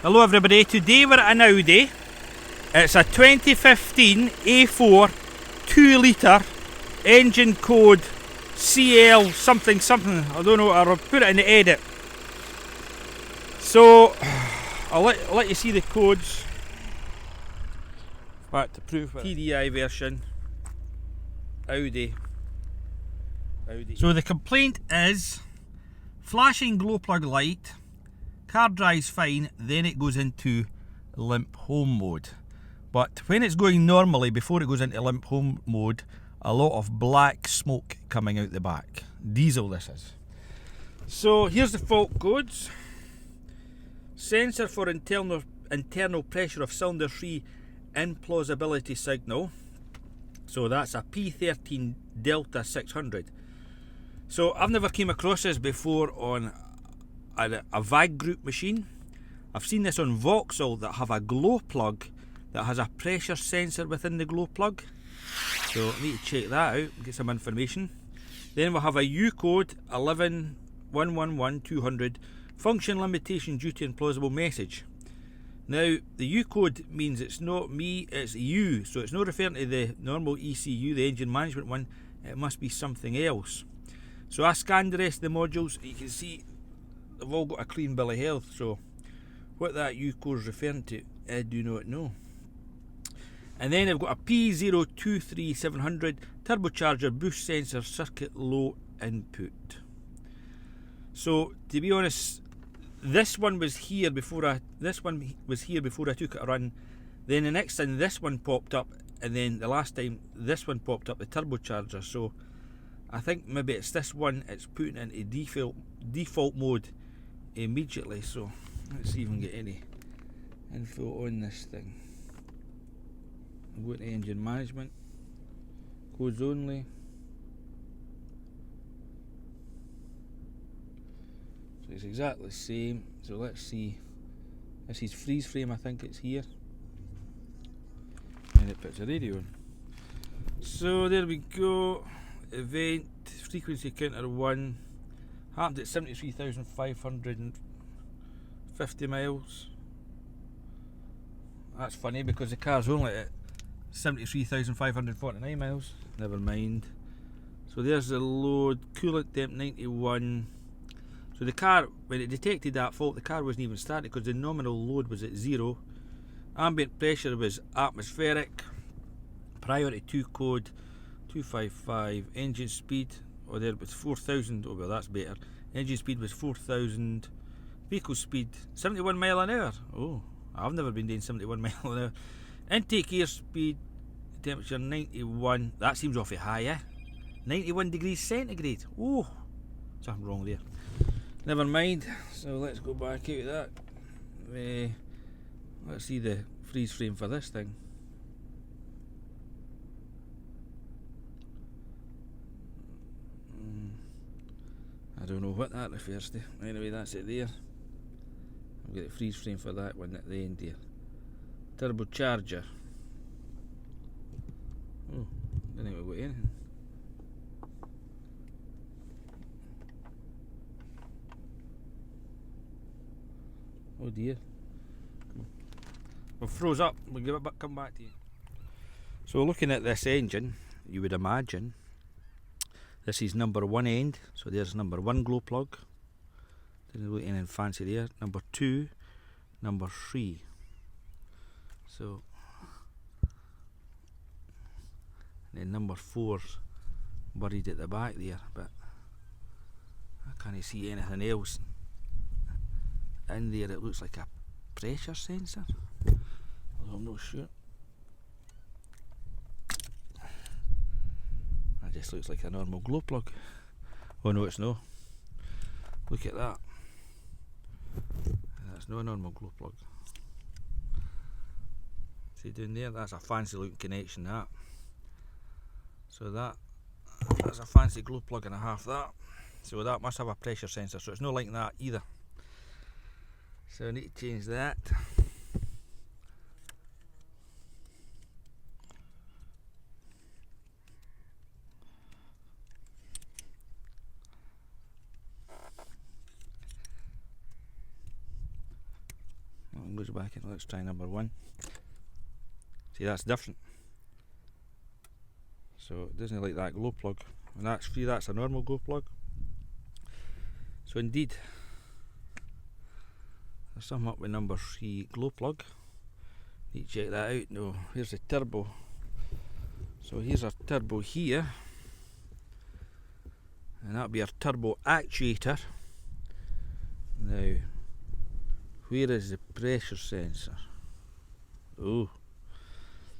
Hello everybody, today we're at an Audi. It's a 2015 A4 2 litre, engine code CL something something, I don't know, I'll put it in the edit. So I'll let you see the codes. Back to proof it. TDi version, Audi. So the complaint is flashing glow plug light. Car drives fine, then it goes into limp home mode. But when it's going normally, before it goes into limp home mode, a lot of black smoke coming out the back. Diesel this is. So here's the fault codes. Sensor for internal pressure of cylinder 3 implausibility signal. So that's a P13D600. So I've never came across this before on a VAG group machine. I've seen this on Vauxhall that have a glow plug that has a pressure sensor within the glow plug. So I need to check that out and get some information. Then we'll have a U code 1111200 function limitation due to implausible message. Now the U code means it's not me, it's you, so it's not referring to the normal ECU, the engine management one. It must be something else. So I scanned the rest of the modules. You can see they've all got a clean bill of health, so what that U code is referring to, I do not know. And then I've got a P023700 turbocharger boost sensor circuit low input. So to be honest, this one was here before I took it a run. Then the next time this one popped up, and then the last time this one popped up, the turbocharger. So I think maybe it's this one, it's putting into default mode immediately. So let's see if we can get any info on this thing. I'm going to engine management, codes only. So it's exactly the same. So let's see. This is freeze frame, I think it's here. And it puts a radio on. So there we go. Event, frequency counter 1. Happened at 73,550 miles. That's funny because the car's only at 73,549 miles. Never mind. So there's the load, coolant temp 91. So the car, when it detected that fault, the car wasn't even started because the nominal load was at 0. Ambient pressure was atmospheric. Priority 2 code 255. Engine speed, oh there it was 4,000. Oh well, that's better. Engine speed was 4,000. Vehicle speed 71 mile an hour. Oh, I've never been doing 71 mile an hour. Intake air speed, temperature 91. That seems awfully high, eh? 91 degrees centigrade. Oh, something wrong there. Never mind. So let's go back out of that. Let's see the freeze frame for this thing. I don't know what that refers to. Anyway, that's it there. I've got a freeze frame for that one at the end here. Turbocharger. Oh, didn't even got anything. Oh dear. Well, froze up. We'll give it back, come back to you. So looking at this engine, you would imagine this is number 1 end. So there's number 1 glow plug. Didn't look anything fancy there. Number 2, number 3. So and then number 4's buried at the back there, but I can't see anything else in there. It looks like a pressure sensor. I'm not sure. That just looks like a normal glow plug. Oh no, it's no. Look at that. That's no normal glow plug. See down there, that's a fancy looking connection, that. So that's a fancy glow plug and a half, that. So that must have a pressure sensor, so it's not like that either. So I need to change that. goes back in. Let's try number 1. See, that's different. So it doesn't like that glow plug. And that's free, that's a normal glow plug. So indeed, there's something up with number 3 glow plug. Need to check that out. No, here's the turbo. So here's our turbo here. And that'll be our turbo actuator. Now, where is the pressure sensor? Oh.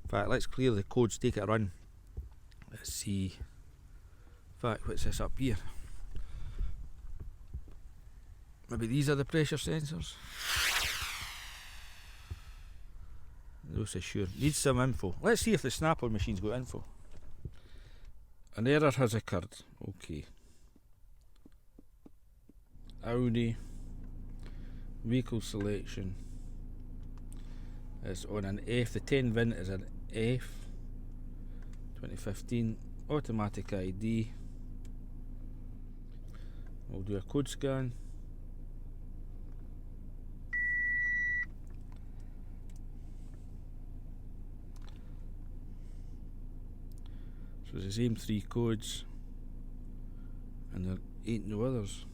In fact, let's clear the codes, take it a run. Let's see. In fact, what's this up here? Maybe these are the pressure sensors? No so sure. Needs some info. Let's see if the snapper machine's got info. An error has occurred. Okay. Audi vehicle selection is on an F. The 10 VIN is an F. 2015 automatic ID. We'll do a code scan. So it's the same 3 codes, and there ain't no others.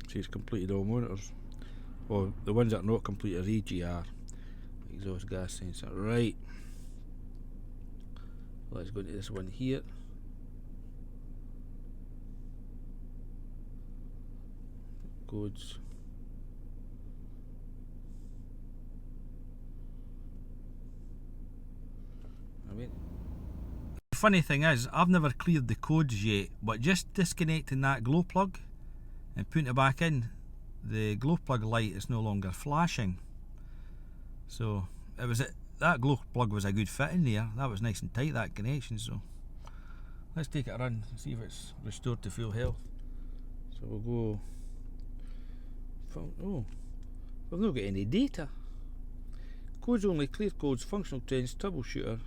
See, it's completed all monitors. Well, the ones that are not complete are EGR, exhaust gas sensor. Right. Let's go to this one here. Codes. The funny thing is, I've never cleared the codes yet, but just disconnecting that glow plug and putting it back in, the glow plug light is no longer flashing. So it was that glow plug was a good fit in there. That was nice and tight, that connection. So let's take it a run and see if it's restored to full health. So we'll go. Oh, we've not got any data. Codes only, clear codes, functional trends, troubleshooter.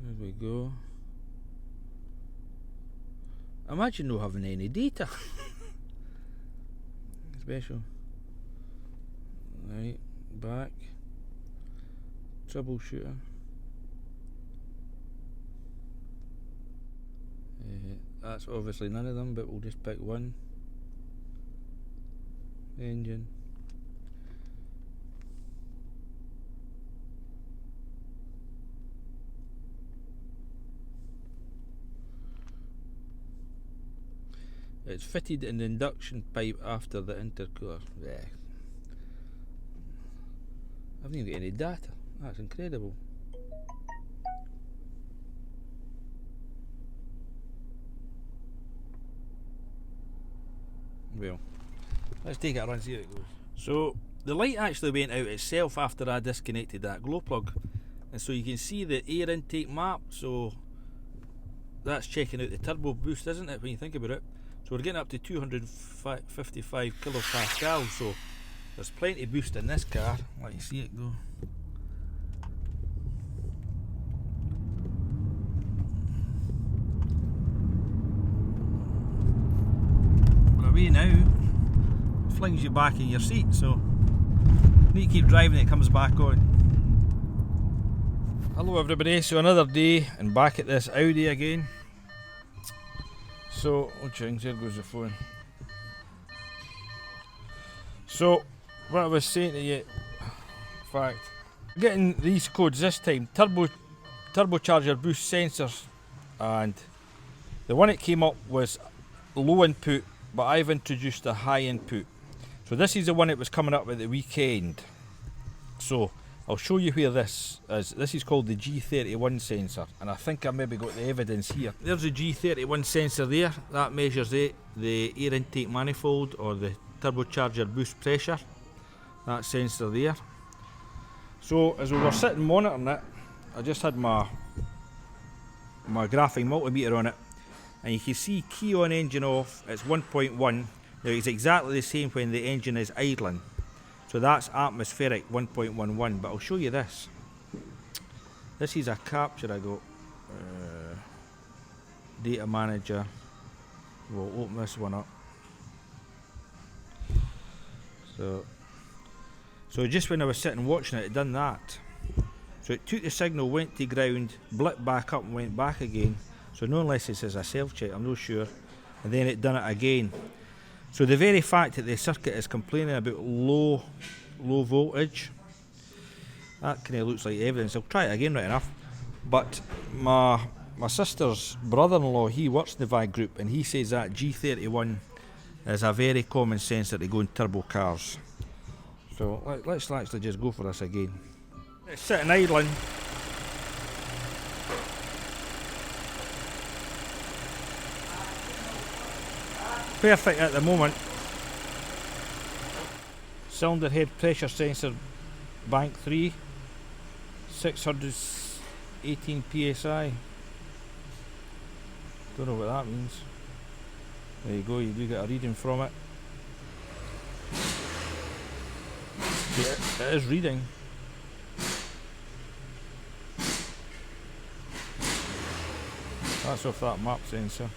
There we go. Imagine not having any data. Special. Right, back. Troubleshooter. That's obviously none of them, but we'll just pick one. Engine. It's fitted in the induction pipe after the intercooler. Yeah. I haven't even got any data. That's incredible. Well, let's take it around and see how it goes. So the light actually went out itself after I disconnected that glow plug, and so you can see the air intake map. So that's checking out the turbo boost, isn't it, when you think about it? So we're getting up to 255 kilopascals, so there's plenty of boost in this car. Let you see it go. We're away now. It flings you back in your seat, so you need to keep driving, it comes back on. Hello everybody, so another day and back at this Audi again. So, oh chings, there goes the phone. So, what I was saying to you, in fact, getting these codes this time, turbocharger boost sensors, and the one that came up was low input, but I've introduced a high input. So this is the one that was coming up at the weekend. So I'll show you where this is. This is called the G31 sensor, and I think I maybe got the evidence here. There's the G31 sensor there. That measures the air intake manifold or the turbocharger boost pressure. That sensor there. So as we were sitting monitoring it, I just had my graphing multimeter on it, and you can see key on engine off, it's 1.1, Now it's exactly the same when the engine is idling. So that's atmospheric 1.11, but I'll show you this. This is a capture I got. Data manager. We'll open this one up. So just when I was sitting watching it, it done that. So it took the signal, went to ground, blipped back up and went back again. So no unless it says a self-check, I'm not sure. And then it done it again. So the very fact that the circuit is complaining about low voltage, that kind of looks like evidence. I'll try it again right enough. But my sister's brother-in-law, he works in the VAG group, and he says that G31 is a very common sensor to go in turbo cars. So let's actually just go for this again. It's sitting idling. Perfect at the moment. Cylinder head pressure sensor, bank 3, 618 psi. Don't know what that means. There you go, you do get a reading from it. It is reading. That's off that map sensor.